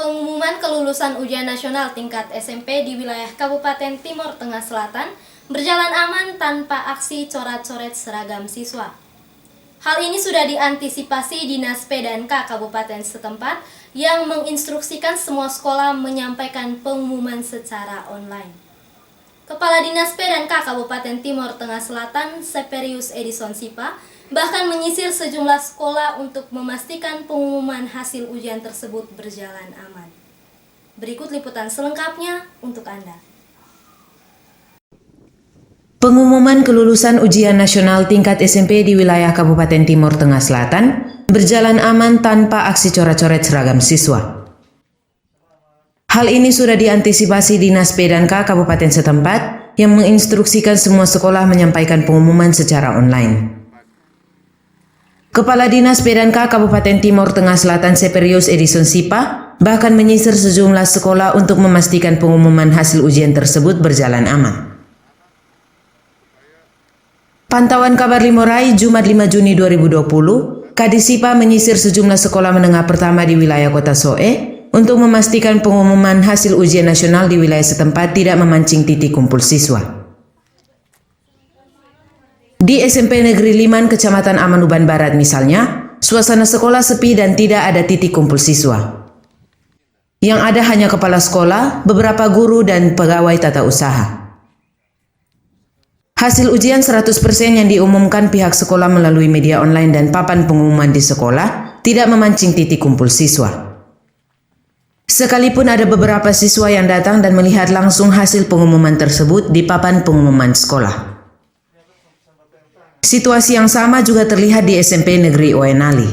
Pengumuman kelulusan ujian nasional tingkat SMP di wilayah Kabupaten Timor Tengah Selatan berjalan aman tanpa aksi coret-coret seragam siswa. Hal ini sudah diantisipasi Dinas P&K Kabupaten setempat yang menginstruksikan semua sekolah menyampaikan pengumuman secara online. Kepala Dinas P&K Kabupaten Timor Tengah Selatan, Seperius Edison Sipa, bahkan menyisir sejumlah sekolah untuk memastikan pengumuman hasil ujian tersebut berjalan aman. Berikut liputan selengkapnya untuk Anda. Pengumuman kelulusan ujian nasional tingkat SMP di wilayah Kabupaten Timor Tengah Selatan berjalan aman tanpa aksi coret-coret seragam siswa. Hal ini sudah diantisipasi Dinas P&K Kabupaten setempat yang menginstruksikan semua sekolah menyampaikan pengumuman secara online. Kepala Dinas P&K Kabupaten Timor Tengah Selatan Seperius Edison Sipa bahkan menyisir sejumlah sekolah untuk memastikan pengumuman hasil ujian tersebut berjalan aman. Pantauan kabar Limorai Jumat 5 Juni 2020, Kadisipa menyisir sejumlah sekolah menengah pertama di wilayah Kota Soe untuk memastikan pengumuman hasil ujian nasional di wilayah setempat tidak memancing titik kumpul siswa. Di SMP Negeri Liman, Kecamatan Amanuban Barat misalnya, suasana sekolah sepi dan tidak ada titik kumpul siswa. Yang ada hanya kepala sekolah, beberapa guru, dan pegawai tata usaha. Hasil ujian 100% yang diumumkan pihak sekolah melalui media online dan papan pengumuman di sekolah tidak memancing titik kumpul siswa. Sekalipun ada beberapa siswa yang datang dan melihat langsung hasil pengumuman tersebut di papan pengumuman sekolah. Situasi yang sama juga terlihat di SMP Negeri Oenali.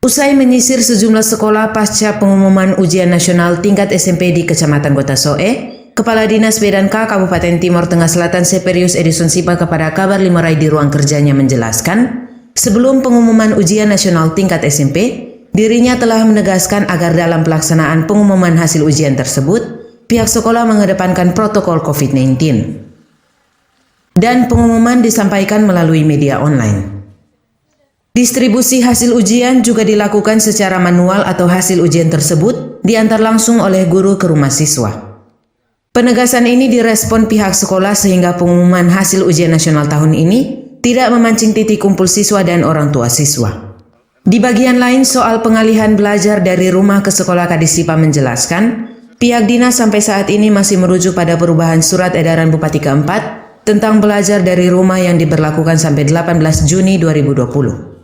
Usai menyisir sejumlah sekolah pasca pengumuman ujian nasional tingkat SMP di Kecamatan Kota Soe, Kepala Dinas P&K Kabupaten Timor Tengah Selatan Seperius Edison Sipa kepada kabar Limorai di ruang kerjanya menjelaskan, sebelum pengumuman ujian nasional tingkat SMP, dirinya telah menegaskan agar dalam pelaksanaan pengumuman hasil ujian tersebut, pihak sekolah mengedepankan protokol COVID-19. Dan pengumuman disampaikan melalui media online. Distribusi hasil ujian juga dilakukan secara manual atau hasil ujian tersebut diantar langsung oleh guru ke rumah siswa. Penegasan ini direspon pihak sekolah sehingga pengumuman hasil ujian nasional tahun ini tidak memancing titik kumpul siswa dan orang tua siswa. Di bagian lain soal pengalihan belajar dari rumah ke sekolah, Kadisipa menjelaskan, pihak dinas sampai saat ini masih merujuk pada perubahan surat edaran Bupati keempat tentang belajar dari rumah yang diberlakukan sampai 18 Juni 2020.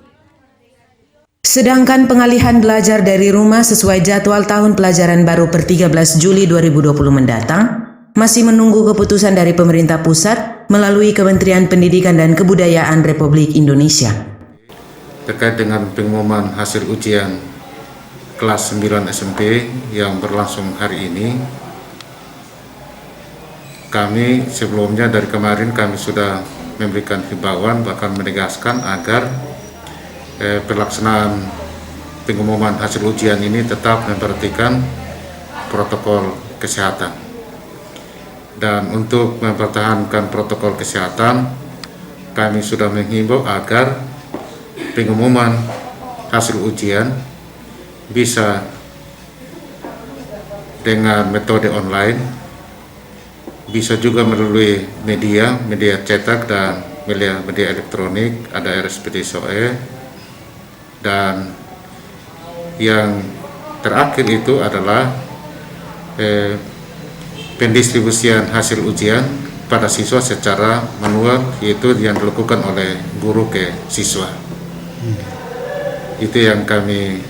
Sedangkan pengalihan belajar dari rumah sesuai jadwal tahun pelajaran baru per 13 Juli 2020 mendatang masih menunggu keputusan dari pemerintah pusat melalui Kementerian Pendidikan dan Kebudayaan Republik Indonesia. Terkait dengan pengumuman hasil ujian kelas 9 SMP yang berlangsung hari ini, kami sebelumnya dari kemarin kami sudah memberikan himbauan bahkan menegaskan agar pelaksanaan pengumuman hasil ujian ini tetap memperhatikan protokol kesehatan. Dan untuk mempertahankan protokol kesehatan, kami sudah menghimbau agar pengumuman hasil ujian bisa dengan metode online, bisa juga melalui media cetak dan media elektronik, ada RSPD Soe, dan yang terakhir itu adalah pendistribusian hasil ujian pada siswa secara manual, yaitu yang dilakukan oleh guru ke siswa. Itu yang kami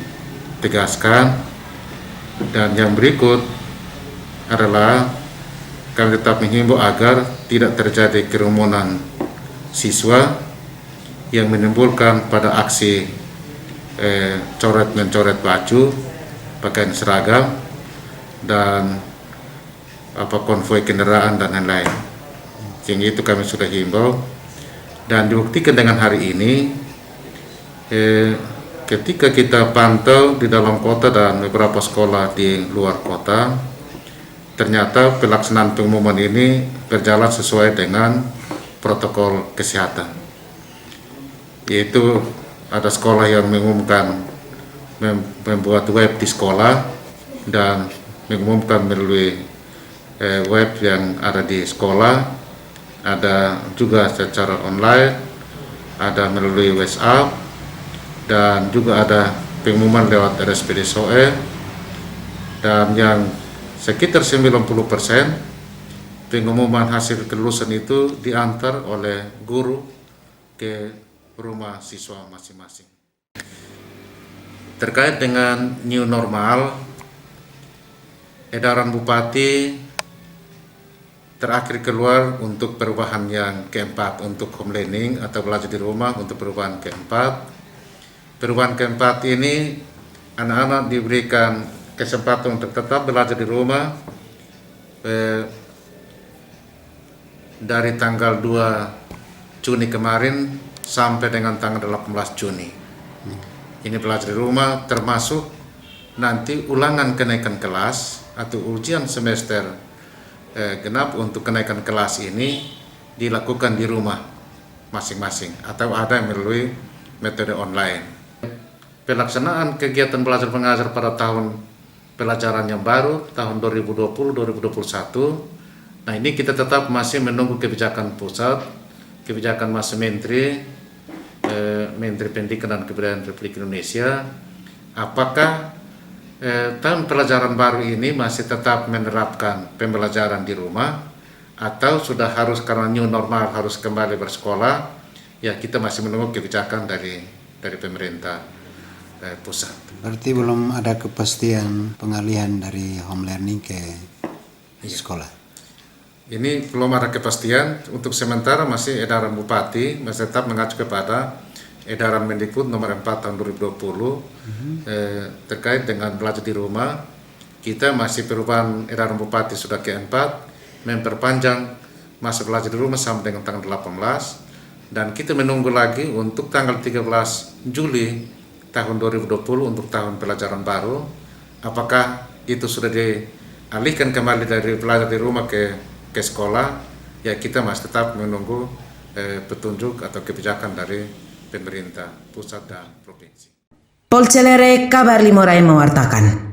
tegaskan. Dan yang berikut adalah kami tetap menghimbau agar tidak terjadi kerumunan siswa yang menimbulkan pada aksi coret-mencoret baju, pakaian seragam, dan konvoi kendaraan dan lain-lain. Sehingga itu kami sudah himbau dan dibuktikan dengan hari ini ketika kita pantau di dalam kota dan beberapa sekolah di luar kota, ternyata pelaksanaan pengumuman ini berjalan sesuai dengan protokol kesehatan. Yaitu ada sekolah yang mengumumkan membuat web di sekolah dan mengumumkan melalui web yang ada di sekolah, ada juga secara online, ada melalui WhatsApp, dan juga ada pengumuman lewat RSPD SOE, dan yang sekitar 90% pengumuman hasil kelulusan itu diantar oleh guru ke rumah siswa masing-masing. Terkait dengan new normal, edaran Bupati terakhir keluar untuk perubahan yang keempat, untuk home learning atau belajar di rumah untuk perubahan keempat. Perubahan keempat ini anak-anak diberikan kesempatan untuk tetap belajar di rumah dari tanggal 2 Juni kemarin sampai dengan tanggal 18 Juni. Ini belajar di rumah termasuk nanti ulangan kenaikan kelas atau ujian semester genap untuk kenaikan kelas ini dilakukan di rumah masing-masing atau ada yang melalui metode online. Pelaksanaan kegiatan belajar mengajar pada tahun pelajaran yang baru tahun 2020-2021. Nah, ini kita tetap masih menunggu kebijakan pusat, kebijakan Mas Menteri Pendidikan dan Kebudayaan Republik Indonesia, apakah tahun pelajaran baru ini masih tetap menerapkan pembelajaran di rumah atau sudah harus karena new normal harus kembali bersekolah. Ya, kita masih menunggu kebijakan dari pemerintah pusat. Berarti belum ada kepastian pengalihan dari home learning ke sekolah. Ini belum ada kepastian. Untuk sementara masih edaran Bupati masih tetap mengacu kepada edaran Mendikbud nomor 4 tahun 2020 terkait dengan belajar di rumah. Kita masih perubahan edaran Bupati sudah keempat, memperpanjang masa belajar di rumah sampai dengan tanggal 18, dan kita menunggu lagi untuk tanggal 13 Juli tahun 2020 untuk tahun pelajaran baru. Apakah itu sudah dialihkan kembali dari belajar di rumah ke sekolah? Ya, kita masih tetap menunggu petunjuk atau kebijakan dari pemerintah pusat dan provinsi. Polcelere Kabar Limorai mewartakan.